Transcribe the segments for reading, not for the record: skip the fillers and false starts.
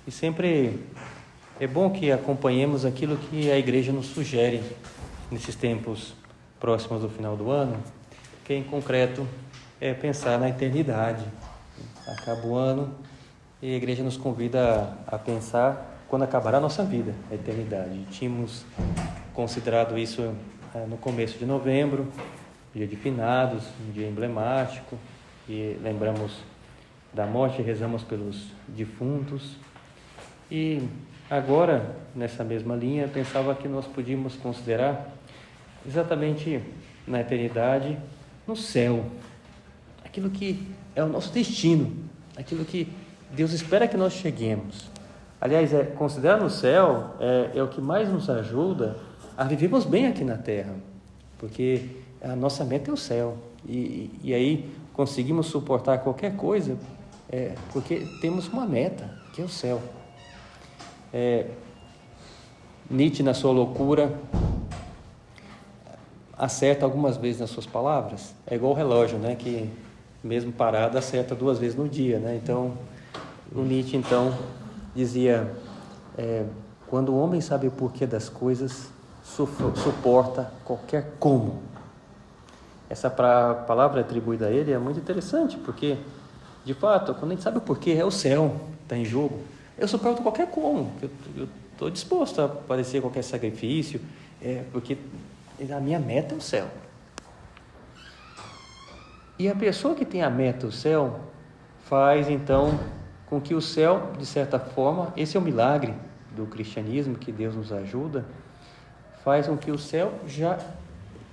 E sempre é bom que acompanhemos aquilo que a igreja nos sugere nesses tempos próximos do final do ano, que em concreto é pensar na eternidade. Acaba o ano e a igreja nos convida a pensar quando acabará a nossa vida, a eternidade. Tínhamos considerado isso no começo de novembro, dia de finados, um dia emblemático, e lembramos da morte, rezamos pelos defuntos. E agora, nessa mesma linha, pensava que nós podíamos considerar exatamente na eternidade, no céu, aquilo que é o nosso destino, aquilo que Deus espera que nós cheguemos. Aliás, considerar no céu é o que mais nos ajuda a vivermos bem aqui na terra, porque a nossa meta é o céu, e aí conseguimos suportar qualquer coisa, porque temos uma meta, que é o céu. Nietzsche, na sua loucura, acerta algumas vezes nas suas palavras. É igual o relógio, né, que mesmo parado acerta 2 vezes no dia, né? Então, o Nietzsche então dizia: quando o homem sabe o porquê das coisas, suporta qualquer como. Essa palavra atribuída a ele é muito interessante, porque de fato, quando a gente sabe o porquê, é o céu que está em jogo. Eu suporto qualquer como, eu estou disposto a padecer qualquer sacrifício, porque a minha meta é o céu. E a pessoa que tem a meta, o céu, faz então com que o céu, de certa forma, esse é o milagre do cristianismo, que Deus nos ajuda, faz com que o céu já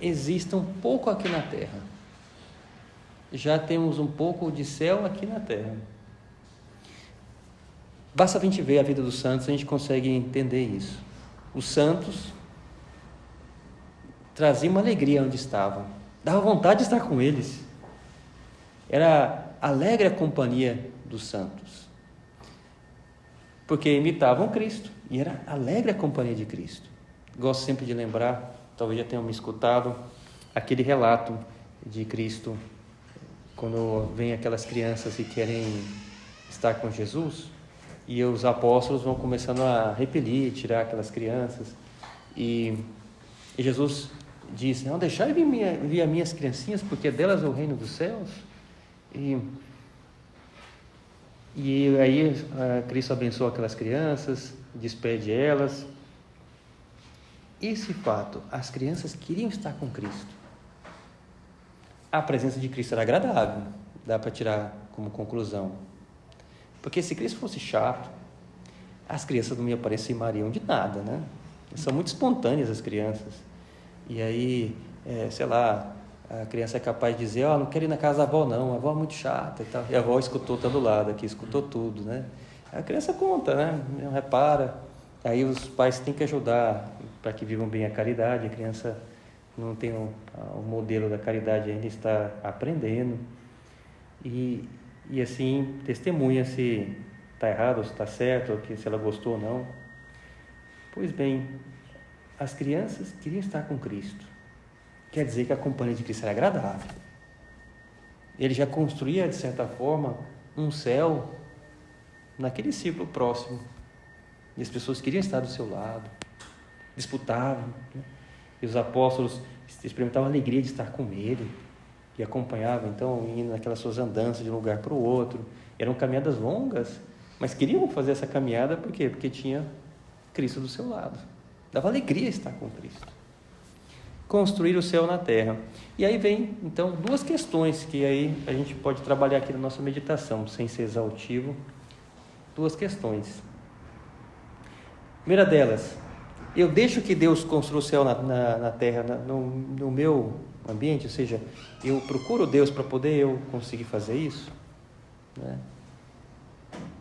exista um pouco aqui na terra. Já temos um pouco de céu aqui na terra. Basta a gente ver a vida dos santos, a gente consegue entender isso. Os santos traziam uma alegria onde estavam, dava vontade de estar com eles. Era alegre a companhia dos santos, porque imitavam Cristo, e era alegre a companhia de Cristo. Gosto sempre de lembrar, talvez já tenham me escutado, aquele relato de Cristo, quando vem aquelas crianças que querem estar com Jesus, e os apóstolos vão começando a repelir, tirar aquelas crianças, e Jesus diz: não, deixai vir as minhas criancinhas, porque delas é o reino dos céus. E aí Cristo abençoa aquelas crianças, despede elas. Esse fato, as crianças queriam estar com Cristo. A presença de Cristo era agradável, dá para tirar como conclusão. Porque se Cristo fosse chato, as crianças não me aproximariam de nada, né? São muito espontâneas as crianças. E aí, sei lá, a criança é capaz de dizer: não quero ir na casa da avó não, a avó é muito chata e tal. E a avó escutou, tá do lado aqui, escutou tudo, né? A criança conta, né? Não repara. Aí os pais têm que ajudar para que vivam bem a caridade. A criança não tem o modelo da caridade, ainda está aprendendo. E assim, testemunha se está errado ou se está certo, ou se ela gostou ou não. Pois bem, as crianças queriam estar com Cristo. Quer dizer que a companhia de Cristo era agradável. Ele já construía, de certa forma, um céu naquele círculo próximo. E as pessoas queriam estar do seu lado, disputavam, né? E os apóstolos experimentavam a alegria de estar com ele, e acompanhavam, então, indo naquelas suas andanças de um lugar para o outro. Eram caminhadas longas, mas queriam fazer essa caminhada, por quê? Porque tinha Cristo do seu lado. Dava alegria estar com Cristo. Construir o céu na terra. E aí vem, então, 2 questões que aí a gente pode trabalhar aqui na nossa meditação, sem ser exaustivo. 2 questões. Primeira delas: eu deixo que Deus construa o céu na terra, no meu ambiente, ou seja, eu procuro Deus para poder eu conseguir fazer isso, né?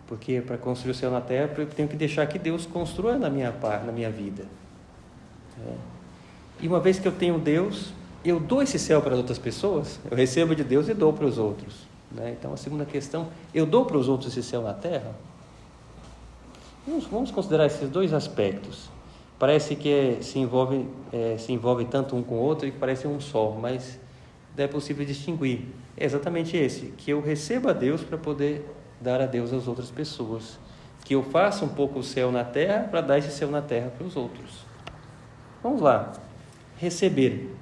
Porque para construir o céu na terra, eu tenho que deixar que Deus construa na minha vida. E uma vez que eu tenho Deus, eu dou esse céu para as outras pessoas, eu recebo de Deus e dou para os outros, né? Então, a segunda questão: eu dou para os outros esse céu na terra? Vamos considerar esses 2 aspectos. Parece que se envolve tanto um com o outro e que parece um só, mas é possível distinguir. É exatamente esse, que eu receba a Deus para poder dar a Deus às outras pessoas. que eu faça um pouco o céu na terra para dar esse céu na terra para os outros. Vamos lá. Receber.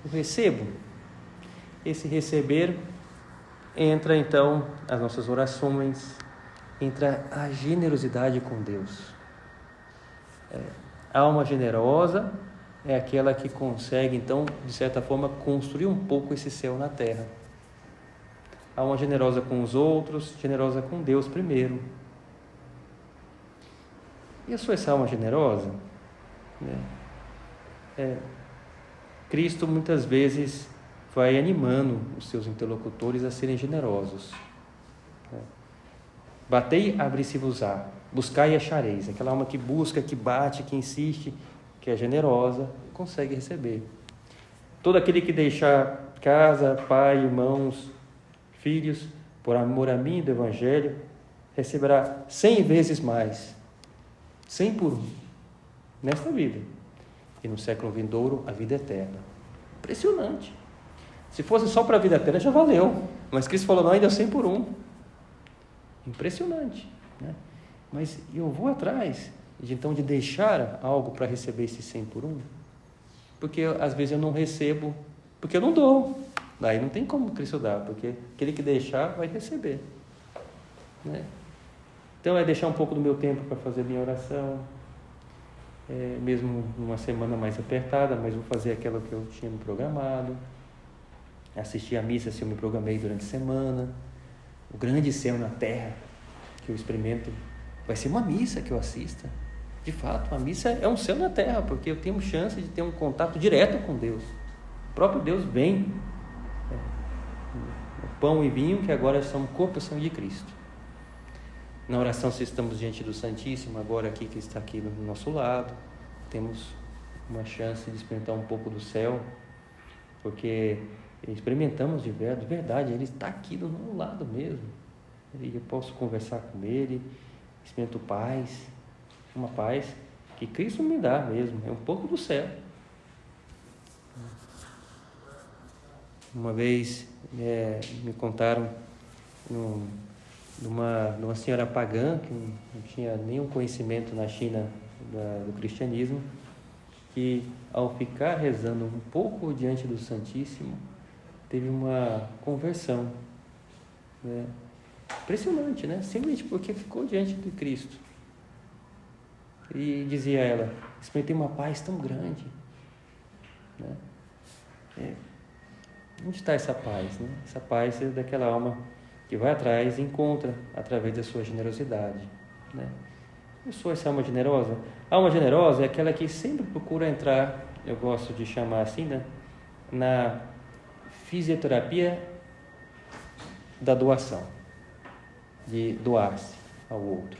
Eu recebo. Esse receber entra então as nossas orações, entra a generosidade com Deus. A alma generosa é aquela que consegue então, de certa forma, construir um pouco esse céu na terra. A alma generosa com os outros, generosa com Deus primeiro. E eu sou essa alma generosa? Cristo muitas vezes vai animando os seus interlocutores a serem generosos. Batei, abri-se-vos-á. Buscai e achareis. Aquela alma que busca, que bate, que insiste, que é generosa, consegue receber. Todo aquele que deixar casa, pai, irmãos, filhos, por amor a mim e do Evangelho, receberá 100 vezes mais. 100 por 1. Nesta vida. E no século vindouro, a vida eterna. Impressionante. Se fosse só para a vida eterna, já valeu. Mas Cristo falou, não, ainda é 100 por 1. Impressionante, né? Mas eu vou atrás de deixar algo para receber esse 100 por 1, porque às vezes eu não recebo, porque eu não dou. Daí não tem como Cristo dar, porque aquele que deixar vai receber, né? Então é deixar um pouco do meu tempo para fazer minha oração, mesmo numa semana mais apertada, mas vou fazer aquela que eu tinha me programado, assistir a missa se eu me programei durante a semana. O grande céu na terra que eu experimento vai ser uma missa que eu assista. De fato, a missa é um céu na terra, porque eu tenho chance de ter um contato direto com Deus. O próprio Deus vem. O pão e vinho que agora são corpo e sangue de Cristo. Na oração, se estamos diante do Santíssimo, agora aqui que está aqui do nosso lado, temos uma chance de experimentar um pouco do céu, porque experimentamos de verdade, Ele está aqui do meu lado mesmo, e eu posso conversar com Ele, experimento paz, uma paz que Cristo me dá mesmo, é um pouco do céu. Uma vez me contaram de uma senhora pagã que não tinha nenhum conhecimento na China do cristianismo, que ao ficar rezando um pouco diante do Santíssimo, teve uma conversão, né? Impressionante, né? Simplesmente porque ficou diante de Cristo. E dizia ela, experimentei uma paz tão grande, né? Onde está essa paz, né? Essa paz é daquela alma que vai atrás e encontra através da sua generosidade, né? Eu sou essa alma generosa. A alma generosa é aquela que sempre procura entrar, eu gosto de chamar assim, né? Na fisioterapia da doação, de doar-se ao outro.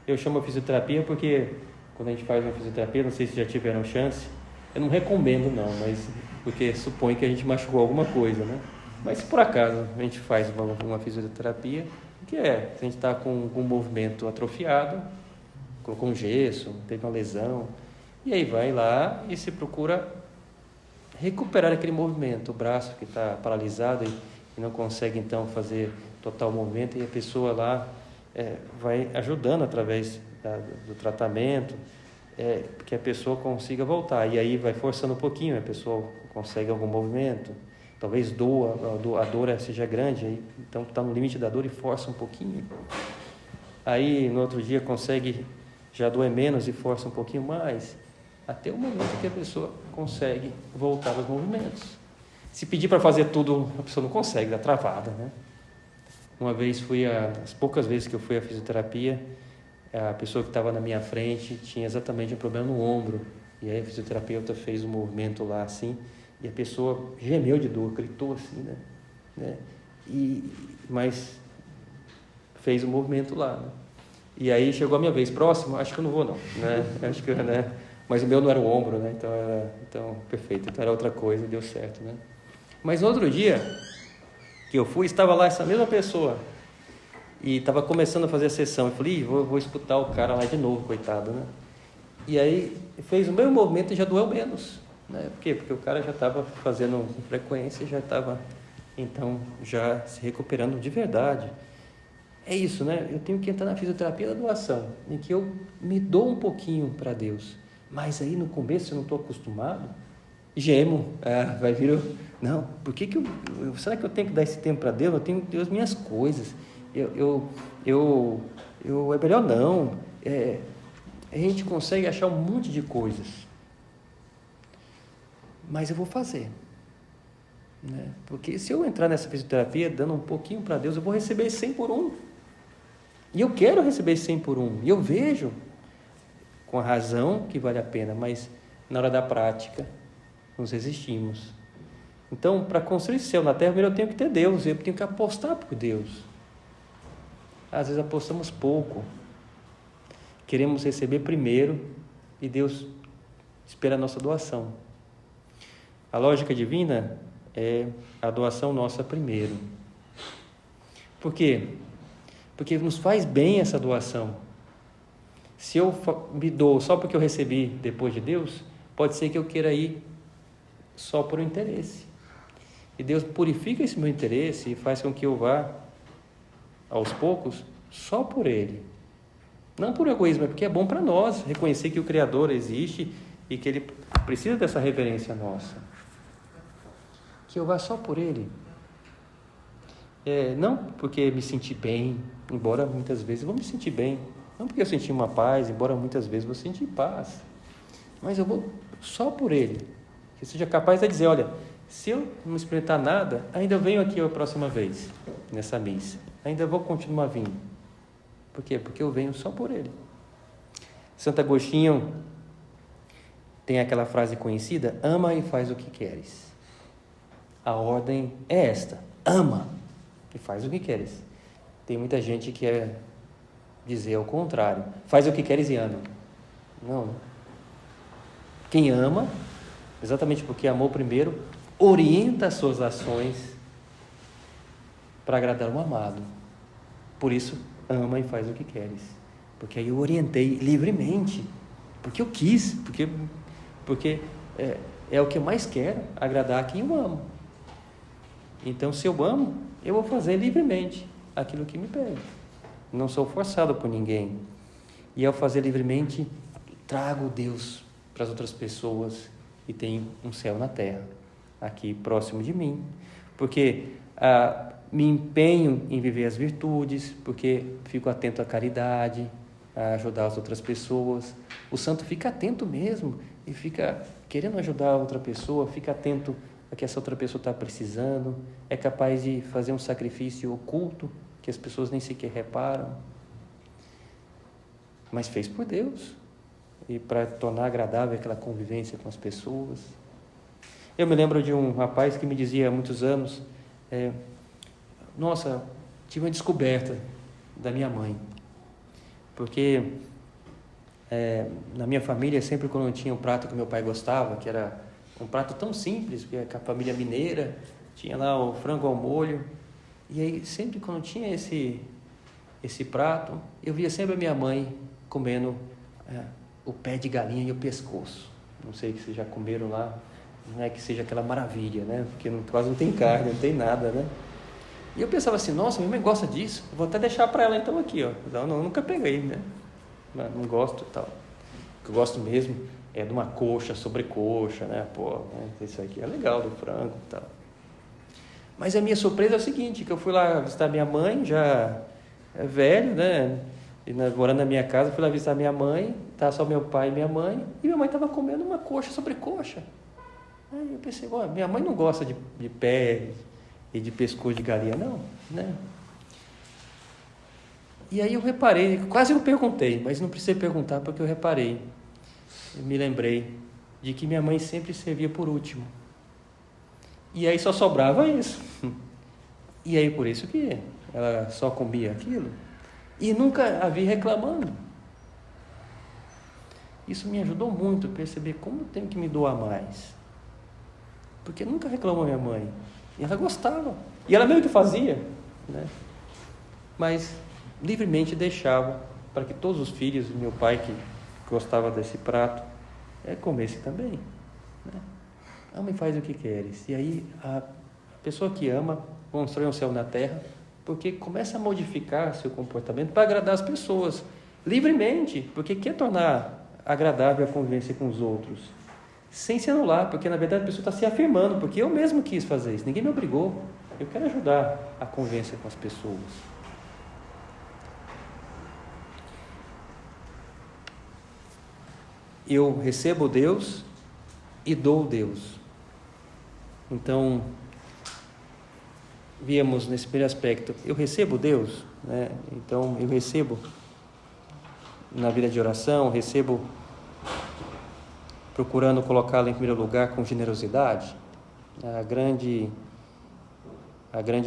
Eu chamo a fisioterapia porque quando a gente faz uma fisioterapia, não sei se já tiveram chance, eu não recomendo não, mas porque supõe que a gente machucou alguma coisa, né? Mas se por acaso a gente faz uma fisioterapia, o que é? Se a gente está com um movimento atrofiado, colocou um gesso, teve uma lesão, e aí vai lá e se procura recuperar aquele movimento, o braço que está paralisado e não consegue então fazer total movimento, e a pessoa lá vai ajudando através do tratamento, que a pessoa consiga voltar, e aí vai forçando um pouquinho, a pessoa consegue algum movimento, talvez a dor seja grande, aí, então está no limite da dor e força um pouquinho, aí no outro dia consegue já doer menos e força um pouquinho mais, até o momento que a pessoa consegue voltar aos movimentos. Se pedir para fazer tudo, a pessoa não consegue, dá travada, né? Uma vez as poucas vezes que eu fui à fisioterapia, a pessoa que estava na minha frente tinha exatamente um problema no ombro, e aí a fisioterapeuta fez um movimento lá assim, e a pessoa gemeu de dor, gritou assim, né? Mas fez um movimento lá, né? E aí chegou a minha vez, próximo, acho que eu não vou não, né? Acho que, né? Mas o meu não era o ombro, né? Então perfeito, então era outra coisa, deu certo, né? Mas no outro dia que eu fui, estava lá essa mesma pessoa e estava começando a fazer a sessão. Eu falei, vou escutar o cara lá de novo, coitado, né? E aí fez o mesmo movimento e já doeu menos, né? Por quê? Porque o cara já estava fazendo com frequência, já estava então já se recuperando de verdade. é isso, né? Eu tenho que entrar na fisioterapia da doação, em que eu me dou um pouquinho para Deus. Mas aí no começo eu não estou acostumado, gemo, vai vir, não, por que será que eu tenho que dar esse tempo para Deus? Eu tenho as minhas coisas, é melhor não, a gente consegue achar um monte de coisas, mas eu vou fazer, né? Porque se eu entrar nessa fisioterapia dando um pouquinho para Deus, eu vou receber 100 por 1, e eu quero receber 100 por 1, e eu vejo com a razão que vale a pena, mas na hora da prática nos resistimos. Então, para construir céu na terra, primeiro eu tenho que ter Deus, eu tenho que apostar por Deus. Às vezes apostamos pouco, queremos receber primeiro e Deus espera a nossa doação. A lógica divina é a doação nossa primeiro. Por quê? Porque nos faz bem essa doação. Se eu me dou só porque eu recebi depois de Deus, pode ser que eu queira ir só por um interesse. E Deus purifica esse meu interesse e faz com que eu vá, aos poucos, só por Ele. Não por egoísmo, é porque é bom para nós reconhecer que o Criador existe e que Ele precisa dessa reverência nossa. Que eu vá só por Ele. Não porque me senti bem, embora muitas vezes eu vou me sentir bem. Não porque eu senti uma paz, embora muitas vezes eu vou sentir paz. Mas eu vou só por Ele. Que seja capaz de dizer, olha, se eu não experimentar nada, ainda venho aqui a próxima vez, nessa missa. Ainda vou continuar vindo. Por quê? Porque eu venho só por Ele. Santo Agostinho tem aquela frase conhecida, ama e faz o que queres. A ordem é esta, ama e faz o que queres. Tem muita gente que quer dizer ao contrário, faz o que queres e ama. Não. Quem ama, exatamente porque amou primeiro, orienta as suas ações para agradar o amado. Por isso, ama e faz o que queres. Porque aí eu orientei livremente, porque eu quis, porque é o que eu mais quero, agradar quem eu amo. Então, se eu amo, eu vou fazer livremente aquilo que me pede. Não sou forçado por ninguém. E ao fazer livremente, trago Deus para as outras pessoas e tenho um céu na terra, aqui próximo de mim. Porque me empenho em viver as virtudes, porque fico atento à caridade, a ajudar as outras pessoas. O santo fica atento mesmo e fica querendo ajudar a outra pessoa, fica atento a que essa outra pessoa está precisando, é capaz de fazer um sacrifício oculto que as pessoas nem sequer reparam, mas fez por Deus e para tornar agradável aquela convivência com as pessoas. Eu me lembro de um rapaz que me dizia há muitos anos, nossa, tive uma descoberta da minha mãe, porque na minha família, sempre quando tinha um prato que meu pai gostava, que era um prato tão simples, porque a família mineira tinha lá o frango ao molho, e aí sempre quando tinha esse prato, eu via sempre a minha mãe comendo o pé de galinha e o pescoço. Não sei se vocês já comeram lá, não é que seja aquela maravilha, né? Porque quase não tem carne, não tem nada, né? E eu pensava assim, nossa, minha mãe gosta disso, vou até deixar para ela então aqui, ó. Não, nunca peguei, né? Não gosto e tal. O que eu gosto mesmo é de uma coxa, sobrecoxa, né? Pô, né? Isso aqui é legal, do frango e tal. Mas a minha surpresa é o seguinte, que eu fui lá visitar minha mãe, já velho, né? E morando na minha casa, fui lá visitar minha mãe, tá só meu pai e minha mãe, e minha mãe estava comendo uma coxa sobrecoxa. Aí eu pensei, minha mãe não gosta de pé e de pescoço de galinha, não, né? E aí eu reparei, quase eu perguntei, mas não precisei perguntar porque eu reparei. Eu me lembrei de que minha mãe sempre servia por último. E aí só sobrava isso. E aí por isso que ela só comia aquilo. E nunca a vi reclamando. Isso me ajudou muito a perceber como eu tenho que me doar mais. Porque nunca reclamou minha mãe. E ela gostava. E ela mesmo que fazia, né? Mas livremente deixava para que todos os filhos do meu pai, que gostava desse prato, comesse também, né? Ama e faz o que queres. E aí a pessoa que ama constrói um céu na terra porque começa a modificar seu comportamento para agradar as pessoas, livremente, porque quer tornar agradável a convivência com os outros, sem se anular, porque na verdade a pessoa está se afirmando, porque eu mesmo quis fazer isso, ninguém me obrigou, eu quero ajudar a convivência com as pessoas. Eu recebo Deus e dou Deus. Então, víamos nesse primeiro aspecto, eu recebo Deus, né? Então eu recebo na vida de oração, recebo procurando colocá-lo em primeiro lugar com generosidade. A grande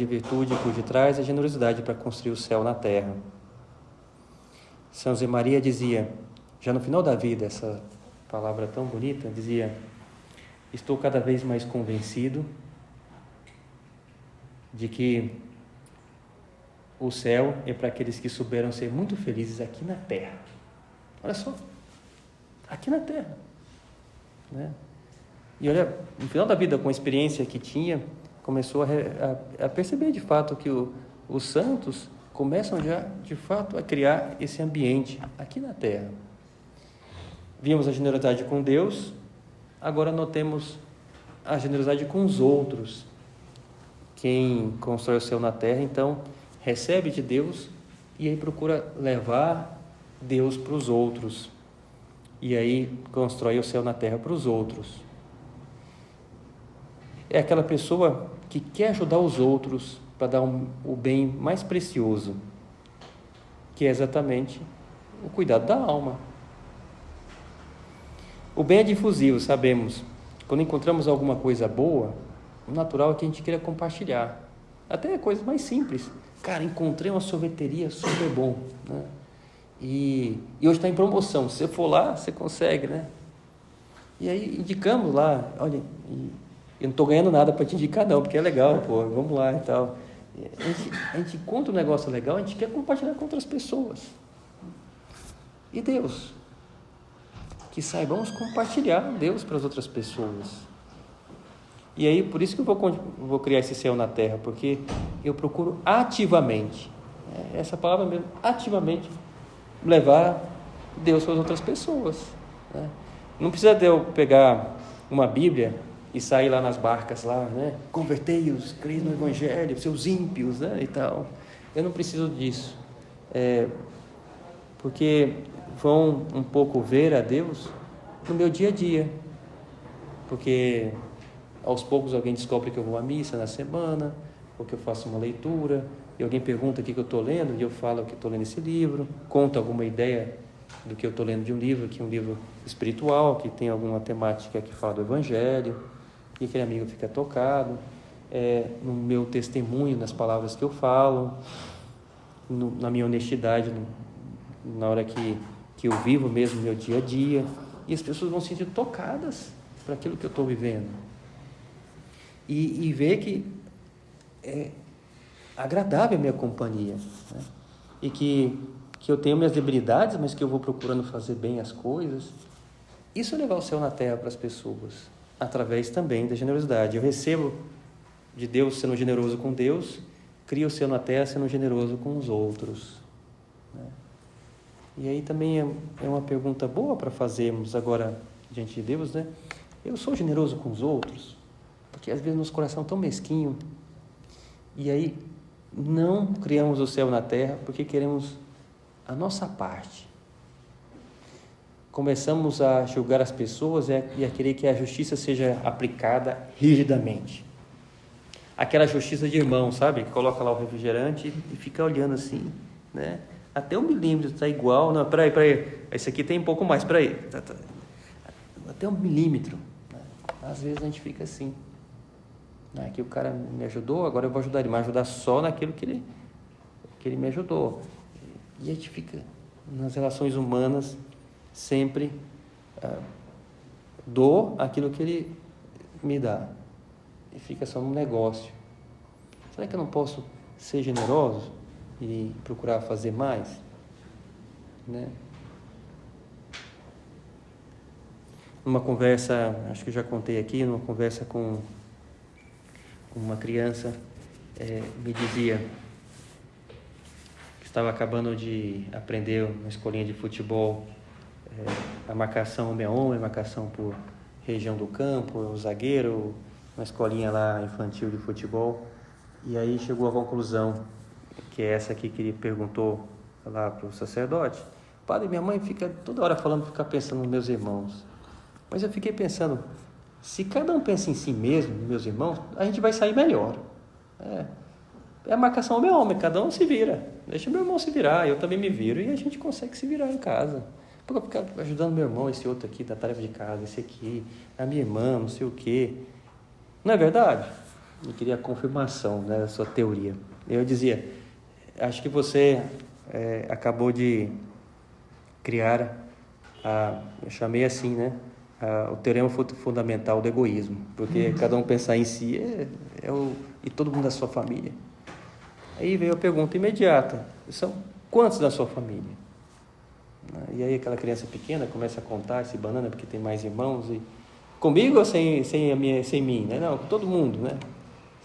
virtude por detrás é a generosidade para construir o céu na terra. São José Maria dizia, já no final da vida, essa palavra tão bonita, dizia: estou cada vez mais convencido de que o céu é para aqueles que souberam ser muito felizes aqui na terra. Olha só, aqui na terra, né? E olha, no final da vida, com a experiência que tinha, começou a perceber de fato que os santos começam já de fato a criar esse ambiente aqui na terra. Vimos a generosidade com Deus, agora notemos a generosidade com os outros. Quem constrói o céu na terra, então, recebe de Deus e aí procura levar Deus para os outros. E aí constrói o céu na terra para os outros. É aquela pessoa que quer ajudar os outros para dar o bem mais precioso, que é exatamente o cuidado da alma. O bem é difusivo, sabemos. Quando encontramos alguma coisa boa, o natural é que a gente queira compartilhar. Até coisas mais simples. Cara, encontrei uma sorveteria super bom, né? E hoje está em promoção. Se você for lá, você consegue, né? E aí indicamos lá, olha, eu não estou ganhando nada para te indicar não, porque é legal, pô, vamos lá e tal. A gente encontra um negócio legal, a gente quer compartilhar com outras pessoas. E Deus? Que saibamos compartilhar Deus para as outras pessoas. E aí, por isso que eu vou criar esse céu na terra, porque eu procuro ativamente, essa palavra mesmo, ativamente, levar Deus para as outras pessoas, né? Não precisa de eu pegar uma Bíblia e sair lá nas barcas, lá, né? Convertei-os, creem no Evangelho, seus ímpios, né? E tal. Eu não preciso disso, porque vão um pouco ver a Deus no meu dia a dia, porque aos poucos alguém descobre que eu vou à missa na semana, ou que eu faço uma leitura, e alguém pergunta o que eu estou lendo, e eu falo que estou lendo esse livro, conto alguma ideia do que eu estou lendo de um livro, que é um livro espiritual, que tem alguma temática que fala do Evangelho, e aquele amigo fica tocado, no meu testemunho, nas palavras que eu falo, na minha honestidade, na hora que eu vivo mesmo no meu dia a dia, e as pessoas vão se sentir tocadas por aquilo que eu estou vivendo. E ver que é agradável a minha companhia, né? E que eu tenho minhas debilidades, mas que eu vou procurando fazer bem as coisas. Isso é levar o céu na terra para as pessoas, através também da generosidade. Eu recebo de Deus sendo generoso com Deus, crio o céu na terra sendo generoso com os outros, né? E aí também é uma pergunta boa para fazermos agora diante de Deus, né? Eu sou generoso com os outros? Porque às vezes nosso coração é tão mesquinho, e aí não criamos o céu na terra porque queremos a nossa parte. Começamos a julgar as pessoas e a querer que a justiça seja aplicada rigidamente. Aquela justiça de irmão, sabe? Que coloca lá o refrigerante e fica olhando assim, né? Até 1 milímetro está igual. Não, peraí. Esse aqui tem um pouco mais, peraí. Até 1 milímetro. Né? Às vezes a gente fica assim. Que o cara me ajudou, agora eu vou ajudar ele, mas ajudar só naquilo que ele me ajudou. E a gente fica, nas relações humanas, sempre dou aquilo que ele me dá. E fica só num negócio. Será que eu não posso ser generoso e procurar fazer mais? Né? Numa conversa, acho que eu já contei aqui, numa conversa com uma criança, me dizia: estava acabando de aprender uma escolinha de futebol, a marcação homem a homem, a marcação por região do campo, o zagueiro, uma escolinha lá infantil de futebol. E aí chegou à conclusão, que é essa aqui que ele perguntou lá para o sacerdote. Padre, minha mãe fica toda hora falando, fica pensando nos meus irmãos. Mas eu fiquei pensando, se cada um pensa em si mesmo, nos meus irmãos, a gente vai sair melhor. É a marcação homem a homem, cada um se vira. Deixa meu irmão se virar, eu também me viro e a gente consegue se virar em casa. Porque eu ficar ajudando meu irmão, esse outro aqui, da tarefa de casa, esse aqui, a minha irmã, não sei o quê. Não é verdade? Eu queria a confirmação, né, da sua teoria. Eu dizia, acho que você acabou de criar, eu chamei assim, né, o teorema fundamental do egoísmo. Porque cada um pensar em si e todo mundo da sua família. Aí veio a pergunta imediata, são quantos da sua família? E aí aquela criança pequena começa a contar esse banana porque tem mais irmãos. E comigo ou sem mim? Né? Não, com todo mundo, né?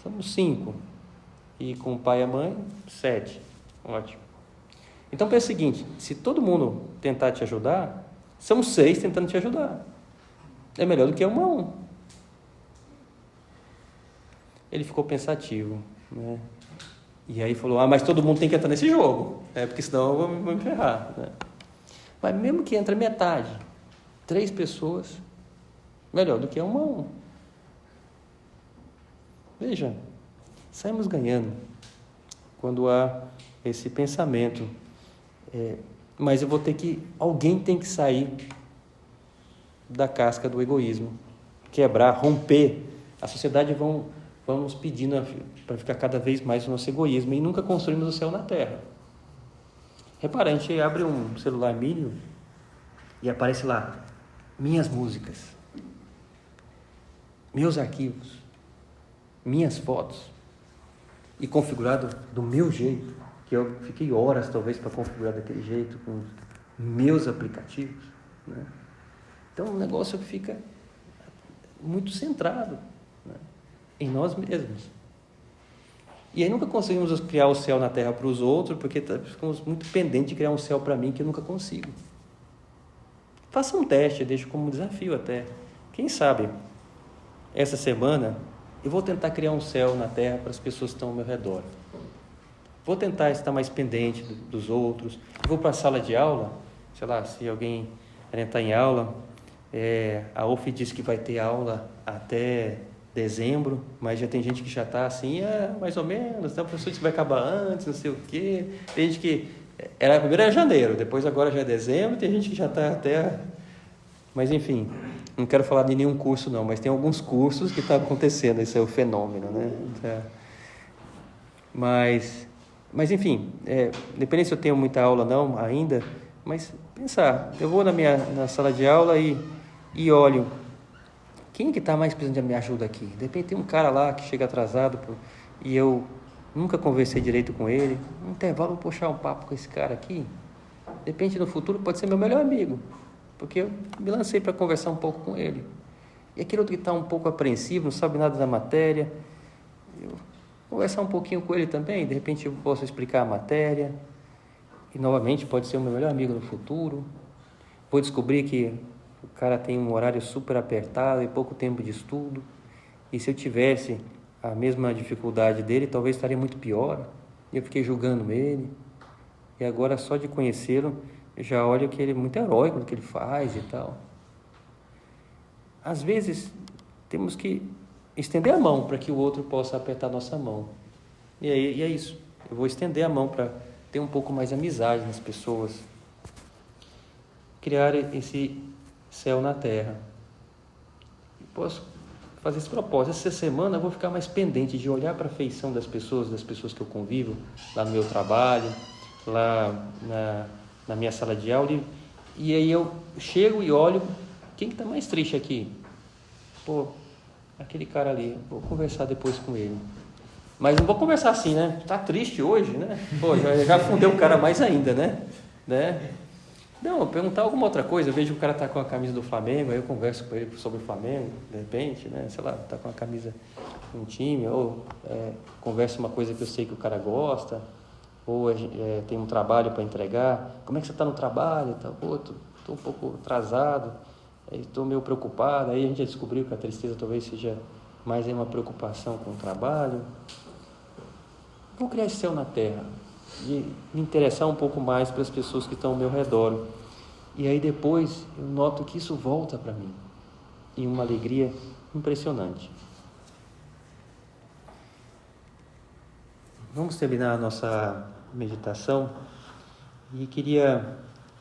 Somos 5. E com o pai e a mãe, 7. Ótimo. Então pensa o seguinte, se todo mundo tentar te ajudar, são 6 tentando te ajudar. É melhor do que 1 a 1. Ele ficou pensativo, né? E aí falou, mas todo mundo tem que entrar nesse jogo, porque senão eu vou me ferrar, né? Mas mesmo que entre metade, 3 pessoas, melhor do que 1 a 1. Veja, saímos ganhando quando há esse pensamento. Mas eu vou alguém tem que sair da casca do egoísmo, quebrar, romper. A sociedade vamos pedindo para ficar cada vez mais o nosso egoísmo e nunca construímos o céu na terra. Repara, a gente abre um celular mínimo e aparece lá, minhas músicas, meus arquivos, minhas fotos, e configurado do meu jeito, que eu fiquei horas talvez para configurar daquele jeito, com meus aplicativos, né? Então o negócio fica muito centrado, né, em nós mesmos. E aí nunca conseguimos criar o céu na terra para os outros, porque ficamos muito pendentes de criar um céu para mim que eu nunca consigo. Faça um teste, deixo como desafio até. Quem sabe, essa semana, eu vou tentar criar um céu na terra para as pessoas que estão ao meu redor. Vou tentar estar mais pendente dos outros. Eu vou para a sala de aula, sei lá, se alguém está em aula, a UF diz que vai ter aula até dezembro, mas já tem gente que já está assim, mais ou menos, né? O professor disse que vai acabar antes, não sei o quê. Tem gente que primeiro era janeiro, depois agora já é dezembro, tem gente que já está até... Mas enfim, não quero falar de nenhum curso não, mas tem alguns cursos que está acontecendo, esse é o fenômeno, né? Mas enfim, independente se eu tenho muita aula não ainda, mas pensar, eu vou na sala de aula e olho, quem que está mais precisando de minha ajuda aqui? De repente tem um cara lá que chega atrasado e eu nunca conversei direito com ele. No intervalo, vou puxar um papo com esse cara aqui. De repente, no futuro, pode ser meu melhor amigo, porque eu me lancei para conversar um pouco com ele. E aquele outro que está um pouco apreensivo, não sabe nada da matéria, eu conversar um pouquinho com ele também. De repente, eu posso explicar a matéria. E, novamente, pode ser o meu melhor amigo no futuro. Vou descobrir que o cara tem um horário super apertado e pouco tempo de estudo. E se eu tivesse a mesma dificuldade dele, talvez estaria muito pior. E eu fiquei julgando ele. E agora, só de conhecê-lo, eu já olho que ele é muito heróico no que ele faz e tal. Às vezes, temos que estender a mão para que o outro possa apertar a nossa mão. E é isso. Eu vou estender a mão para ter um pouco mais de amizade nas pessoas. Criar esse céu na terra. Posso fazer esse propósito. Essa semana eu vou ficar mais pendente de olhar para a feição das pessoas que eu convivo, lá no meu trabalho, lá na minha sala de aula, e aí eu chego e olho, quem que está mais triste aqui? Aquele cara ali, vou conversar depois com ele. Mas não vou conversar assim, né? Está triste hoje, né? Já fundei o cara mais ainda, né? Não, perguntar alguma outra coisa. Eu vejo que o cara está com a camisa do Flamengo, aí eu converso com ele sobre o Flamengo, de repente, né? Sei lá, está com a camisa de um time, ou converso uma coisa que eu sei que o cara gosta. ou tem um trabalho para entregar, como é que você está no trabalho? Tá, estou um pouco atrasado, estou meio preocupado. Aí a gente já descobriu que a tristeza talvez seja mais uma preocupação com o trabalho. Vou criar esse céu na terra e me interessar um pouco mais para as pessoas que estão ao meu redor. E aí depois eu noto que isso volta para mim em uma alegria impressionante. Vamos terminar a nossa meditação e queria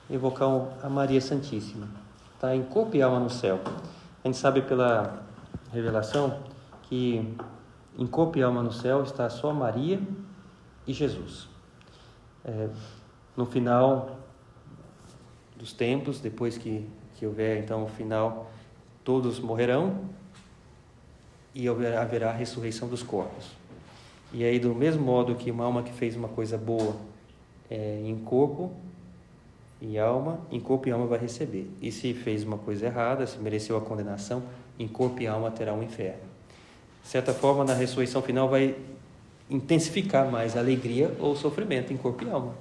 evocar a Maria Santíssima. Está em corpo e alma no céu. A gente sabe pela revelação que em corpo e alma no céu está só Maria e Jesus. No final dos tempos, depois que houver então o final, todos morrerão e haverá a ressurreição dos corpos. E aí, do mesmo modo que uma alma que fez uma coisa boa em corpo e alma, em corpo e alma vai receber. E se fez uma coisa errada, se mereceu a condenação, em corpo e alma terá um inferno. De certa forma, na ressurreição final vai intensificar mais a alegria ou o sofrimento em corpo e alma.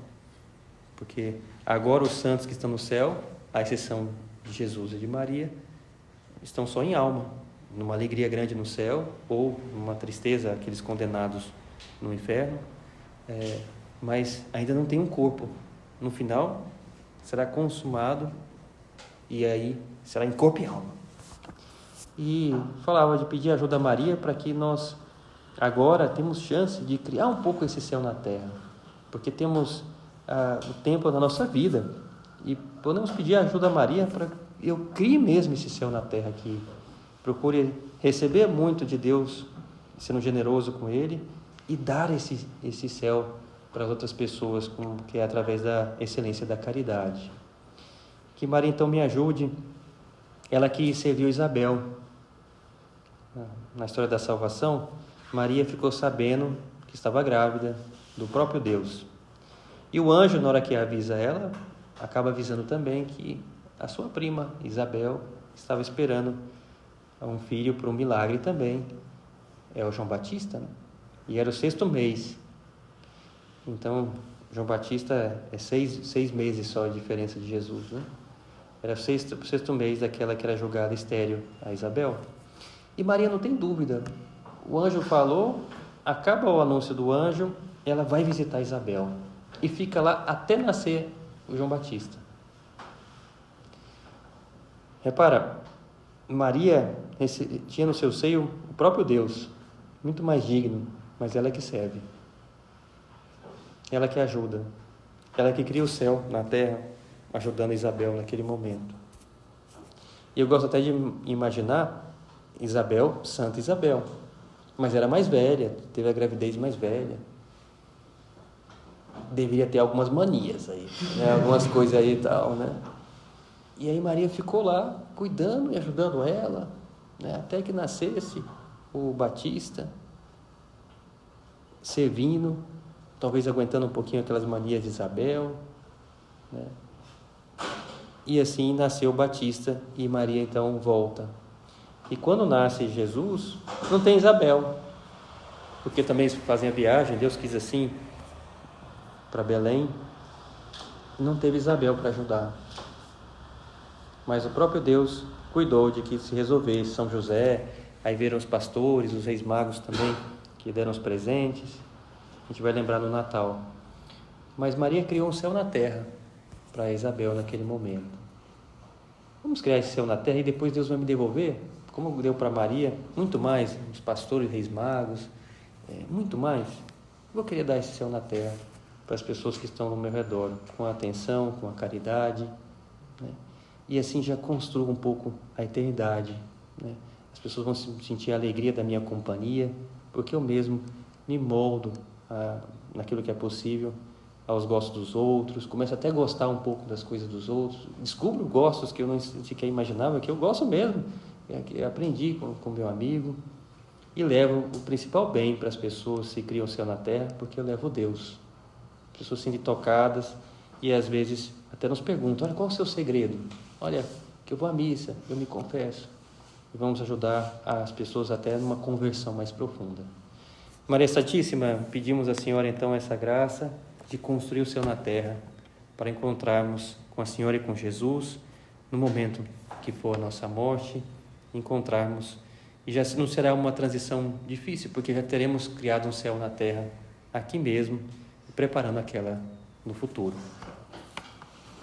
Porque agora os santos que estão no céu, à exceção de Jesus e de Maria, estão só em alma, numa alegria grande no céu, ou numa tristeza, aqueles condenados no inferno, mas ainda não tem um corpo. No final, será consumado, e aí será em corpo e alma. E falava de pedir ajuda a Maria para que nós agora temos chance de criar um pouco esse céu na terra, porque temos o tempo da nossa vida, e podemos pedir ajuda a Maria para que eu crie mesmo esse céu na terra aqui. Procure receber muito de Deus, sendo generoso com Ele, e dar esse céu para as outras pessoas, que é através da excelência da caridade. Que Maria então me ajude, ela que serviu Isabel. Na história da salvação, Maria ficou sabendo que estava grávida do próprio Deus. E o anjo, na hora que avisa ela, acaba avisando também que a sua prima, Isabel, estava esperando um filho por um milagre também. É o João Batista, né? E era o 6º mês. Então, João Batista é 6 meses só a diferença de Jesus, né? Era o 6º mês daquela que era julgada estéril, a Isabel. E Maria não tem dúvida. O anjo falou, acaba o anúncio do anjo, ela vai visitar Isabel. E fica lá até nascer o João Batista. Repara, Maria tinha no seu seio o próprio Deus, muito mais digno, mas ela que serve. Ela que ajuda. Ela que cria o céu na terra, ajudando Isabel naquele momento. E eu gosto até de imaginar Isabel, Santa Isabel, mas era mais velha, teve a gravidez mais velha. Deveria ter algumas manias aí, né? Algumas coisas aí e tal, né? E aí Maria ficou lá, cuidando e ajudando ela, né? Até que nascesse o Batista, servindo, talvez aguentando um pouquinho aquelas manias de Isabel, né? E assim nasceu o Batista e Maria então volta. E quando nasce Jesus, não tem Isabel, porque também fazem a viagem, Deus quis assim, para Belém, não teve Isabel para ajudar. Mas o próprio Deus cuidou de que se resolvesse. São José, aí viram os pastores, os reis magos também, que deram os presentes. A gente vai lembrar no Natal. Mas Maria criou um céu na terra para Isabel naquele momento. Vamos criar esse céu na terra e depois Deus vai me devolver, como deu para Maria, muito mais, os pastores, reis magos, muito mais. Eu vou querer dar esse céu na terra para as pessoas que estão no meu redor, com a atenção, com a caridade, né? E assim já construo um pouco a eternidade, né? As pessoas vão sentir a alegria da minha companhia, porque eu mesmo me moldo naquilo que é possível, aos gostos dos outros, começo até a gostar um pouco das coisas dos outros, descubro gostos que eu não sequer imaginava, que eu gosto mesmo, que aprendi com meu amigo, e levo o principal bem para as pessoas que criam o céu na terra, porque eu levo Deus. As pessoas se sentem tocadas e às vezes até nos perguntam, olha, qual é o seu segredo? Olha, que eu vou à missa, eu me confesso. E vamos ajudar as pessoas até numa conversão mais profunda. Maria Santíssima, pedimos à Senhora então essa graça de construir o céu na terra, para encontrarmos com a Senhora e com Jesus, no momento que for a nossa morte, encontrarmos. E já não será uma transição difícil, porque já teremos criado um céu na terra, aqui mesmo, preparando aquela no futuro.